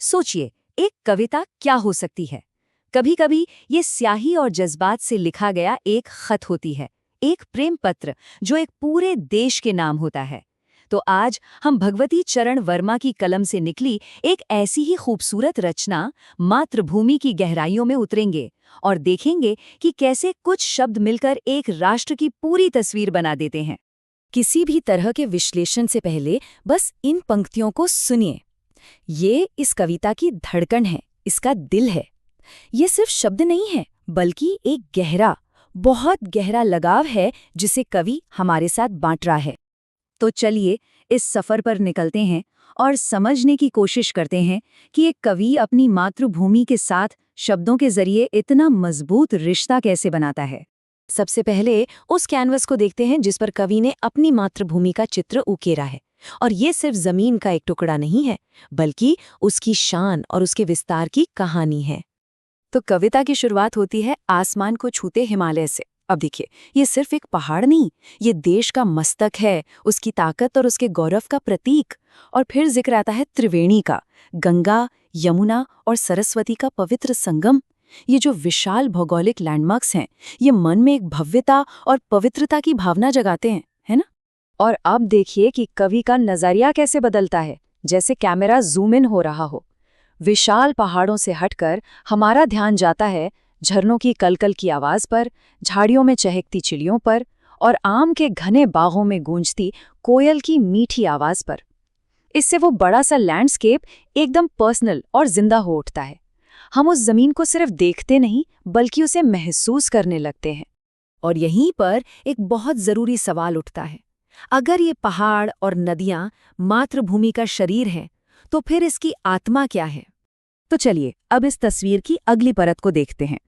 सोचिए, एक कविता क्या हो सकती है? कभी-कभी ये स्याही और जज्बात से लिखा गया एक खत होती है, एक प्रेम पत्र जो एक पूरे देश के नाम होता है। तो आज हम भगवती चरण वर्मा की कलम से निकली एक ऐसी ही खूबसूरत रचना मातृभूमि की गहराइयों में उतरेंगे और देखेंगे कि कैसे कुछ शब्द मिलकर एक राष्ट्र की पूरी तस्वीर बना देते हैं। किसी भी तरह के विश्लेषण से पहले बस इन पंक्तियों को सुनिए। ये इस कविता की धड़कन है, इसका दिल है। ये सिर्फ शब्द नहीं है, बल्कि एक गहरा, बहुत गहरा लगाव है जिसे कवि हमारे साथ बांट रहा है। तो चलिए इस सफर पर निकलते हैं और समझने की कोशिश करते हैं कि एक कवि अपनी मातृभूमि के साथ शब्दों के जरिए इतना मजबूत रिश्ता कैसे बनाता है। सबसे पहले उस कैनवस को देखते हैं जिस पर कवि ने अपनी मातृभूमि का चित्र उकेरा है। और ये सिर्फ जमीन का एक टुकड़ा नहीं है, बल्कि उसकी शान और उसके विस्तार की कहानी है। तो कविता की शुरुआत होती है आसमान को छूते हिमालय से। अब देखिए, ये सिर्फ एक पहाड़ नहीं, ये देश का मस्तक है, उसकी ताकत और उसके गौरव का प्रतीक। और फिर जिक्र आता है त्रिवेणी का, गंगा, यमुना और सरस्वती का पवित्र संगम। ये जो विशाल भौगोलिक लैंडमार्क्स हैं, ये मन में एक भव्यता और पवित्रता की भावना जगाते हैं, है ना? और अब देखिए कि कवि का नजरिया कैसे बदलता है, जैसे कैमरा जूम इन हो रहा हो। विशाल पहाड़ों से हटकर हमारा ध्यान जाता है झरनों की कलकल की आवाज पर, झाड़ियों में चहकती चिड़ियों पर और आम के घने बागों में गूंजती कोयल की मीठी आवाज पर। इससे वो बड़ा सा लैंडस्केप एकदम पर्सनल और जिंदा हो उठता है। हम उस जमीन को सिर्फ देखते नहीं, बल्कि उसे महसूस करने लगते हैं। और यहीं पर एक बहुत जरूरी सवाल उठता है। अगर ये पहाड़ और नदियां मातृभूमि का शरीर हैं, तो फिर इसकी आत्मा क्या है? तो चलिए अब इस तस्वीर की अगली परत को देखते हैं।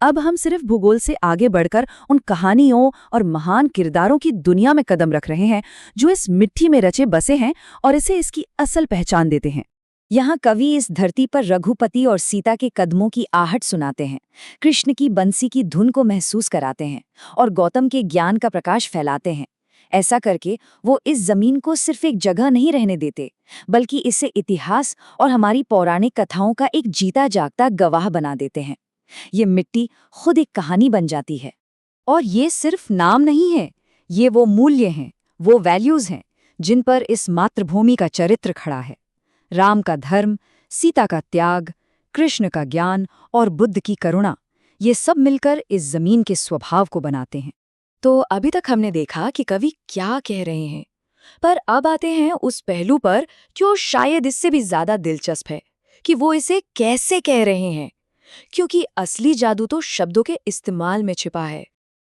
अब हम सिर्फ भूगोल से आगे बढ़कर उन कहानियों और महान किरदारों की दुनिया में कदम रख रहे हैं जो इस मिट्टी में रचे बसे हैं और इसे इसकी असल पहचान देते हैं। यहाँ कवि इस धरती पर रघुपति और सीता के कदमों की आहट सुनाते हैं, कृष्ण की बंसी की धुन को महसूस कराते हैं और गौतम के ज्ञान का प्रकाश फैलाते हैं। ऐसा करके वो इस जमीन को सिर्फ एक जगह नहीं रहने देते, बल्कि इसे इतिहास और हमारी पौराणिक कथाओं का एक जीता जागता गवाह बना देते हैं। ये मिट्टी खुद एक कहानी बन जाती है। और ये सिर्फ नाम नहीं है, ये वो मूल्य हैं, वो वैल्यूज हैं जिन पर इस मातृभूमि का चरित्र खड़ा है। राम का धर्म, सीता का त्याग, कृष्ण का ज्ञान और बुद्ध की करुणा, ये सब मिलकर इस जमीन के स्वभाव को बनाते हैं। तो अभी तक हमने देखा कि कवि क्या कह रहे हैं, पर अब आते हैं उस पहलू पर जो शायद इससे भी ज्यादा दिलचस्प है, कि वो इसे कैसे कह रहे हैं। क्योंकि असली जादू तो शब्दों के इस्तेमाल में छिपा है।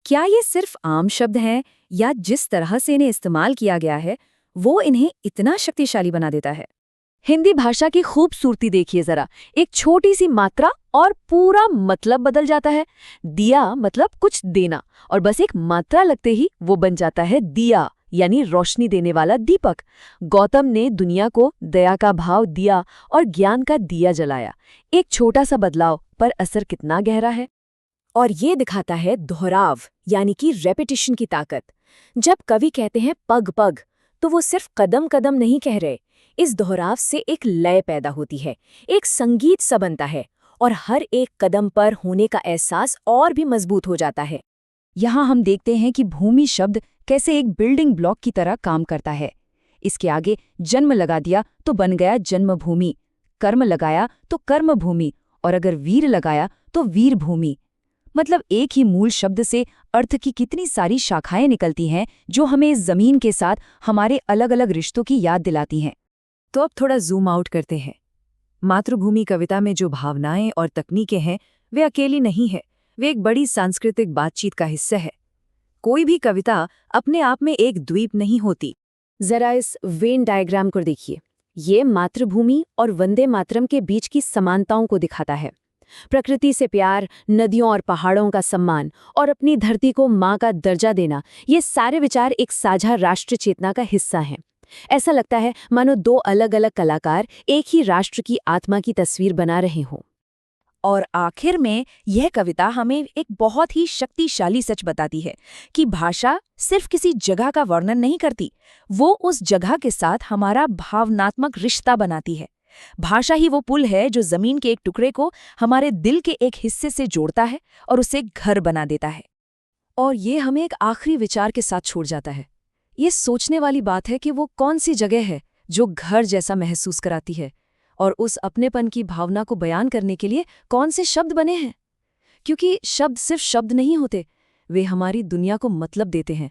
क्या ये सिर्फ आम शब्द हैं, या जिस तरह से इन्हें इस्तेमाल किया गया है वो इन्हें इतना शक्तिशाली बना देता है? हिंदी भाषा की खूबसूरती देखिए जरा। एक छोटी सी मात्रा और पूरा मतलब बदल जाता है। दिया मतलब कुछ देना, और बस एक मात्रा लगते ही वो बन जाता है दिया, यानी रोशनी देने वाला दीपक। गौतम ने दुनिया को दया का भाव दिया और ज्ञान का दिया जलाया। एक छोटा सा बदलाव, पर असर कितना गहरा है। और ये दिखाता है दोहराव, यानी कि रेपिटिशन की ताकत। जब कवि कहते हैं पग पग, तो वो सिर्फ कदम कदम नहीं कह रहे। इस दोहराव से एक लय पैदा होती है, एक संगीत सा बनता है, और हर एक कदम पर होने का एहसास और भी मजबूत हो जाता है। यहाँ हम देखते हैं कि भूमि शब्द कैसे एक बिल्डिंग ब्लॉक की तरह काम करता है। इसके आगे जन्म लगा दिया तो बन गया जन्मभूमि, कर्म लगाया तो कर्मभूमि, और अगर वीर लगाया तो वीर भूमि। मतलब एक ही मूल शब्द से अर्थ की कितनी सारी शाखाएं निकलती हैं जो हमें इस जमीन के साथ हमारे अलग अलग रिश्तों की याद दिलाती हैं। तो अब थोड़ा जूम आउट करते हैं। मातृभूमि कविता में जो भावनाएं और तकनीकें हैं, वे अकेली नहीं है, वे एक बड़ी सांस्कृतिक बातचीत का हिस्सा है। कोई भी कविता अपने आप में एक द्वीप नहीं होती। जरा इस वेन डायग्राम को देखिए। ये मातृभूमि और वंदे मातरम के बीच की समानताओं को दिखाता है। प्रकृति से प्यार, नदियों और पहाड़ों का सम्मान और अपनी धरती को माँ का दर्जा देना, ये सारे विचार एक साझा राष्ट्र चेतना का हिस्सा हैं। ऐसा लगता है मानो दो अलग अलग कलाकार एक ही राष्ट्र की आत्मा की तस्वीर बना रहे हों। और आखिर में यह कविता हमें एक बहुत ही शक्तिशाली सच बताती है कि भाषा सिर्फ किसी जगह का वर्णन नहीं करती, वो उस जगह के साथ हमारा भावनात्मक रिश्ता बनाती है। भाषा ही वो पुल है जो जमीन के एक टुकड़े को हमारे दिल के एक हिस्से से जोड़ता है और उसे घर बना देता है। और ये हमें एक आखिरी विचार के साथ छोड़ जाता है। ये सोचने वाली बात है कि वो कौन सी जगह है जो घर जैसा महसूस कराती है, और उस अपनेपन की भावना को बयान करने के लिए कौन से शब्द बने हैं। क्योंकि शब्द सिर्फ शब्द नहीं होते, वे हमारी दुनिया को मतलब देते हैं।